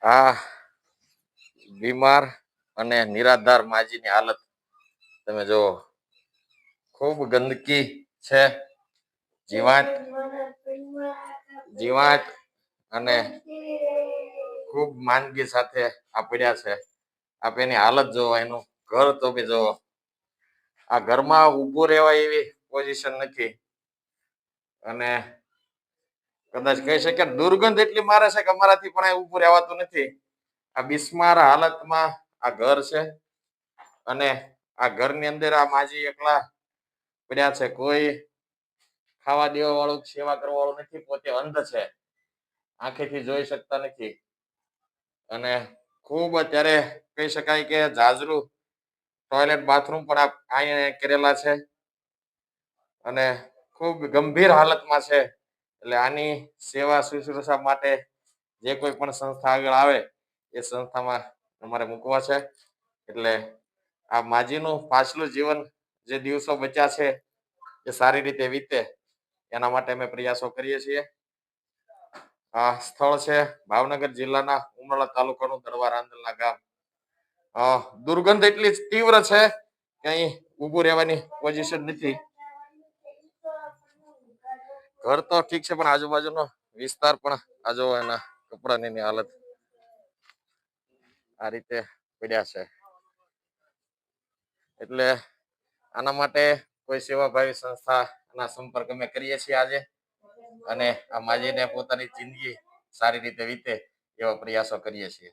આ બીમાર અને નિરાધાર માજીની હાલત તમે જો ખૂબ ગંદકી છે, જીવાત અને ખૂબ માંદગી સાથે આ પડ્યા છે. આપ એની હાલત જોવો, એનું ઘર તો બી જોવો. આ ઘરમાં ઊભું રહેવાય એવી પોઝિશન નથી અને કદાચ કહી શકે દુર્ગંધ એટલી મારે છે કે અમારાથી પણ ઊભું રહેવાતું નથી. આ બિસ્માર હાલતમાં આ ઘર છે અને આ ઘરની અંદર આ માજી એકલા પડ્યા છે. કોઈ ખાવા દેવા વાળું, સેવા કરવા વાળું નથી. પોતે અંધ છે, આંખેથી જોઈ શકતા નથી અને ખૂબ અત્યારે કહી શકાય કે જાજરૂ ટોયલેટ બાથરૂમ પણ અહીંયા કરેલા છે અને ખૂબ ગંભીર હાલતમાં છે. એટલે આની સેવા શુશ્રૂષા માટે જે કોઈ પણ સંસ્થા આગળ આવે એ સંસ્થામાં અમારે મૂકવા છે. એટલે આ માજીનું પાછલું જીવન, જે દિવસો બચ્યા છે એ સારી રીતે વીતે એના માટે અમે પ્રયાસો કરીએ છીએ. આ સ્થળ છે ભાવનગર જિલ્લાના ઉમરળા તાલુકાનું દરવા રાંદલના ગામ. દુર્ગંધ એટલી તીવ્ર છે કે અહીં ઊભું રહેવાની પોઝિશન નથી. ઘર તો ઠીક છે પણ આજુબાજુનો વિસ્તાર પણ આ જો એના કપડાની હાલત આ રીતે પડ્યા છે. એટલે આના માટે કોઈ સેવાભાવી સંસ્થાના સંપર્ક અમે કરીએ છીએ આજે અને આ માજીને પોતાની જિંદગી સારી રીતે વીતે એવા પ્રયાસો કરીએ છીએ.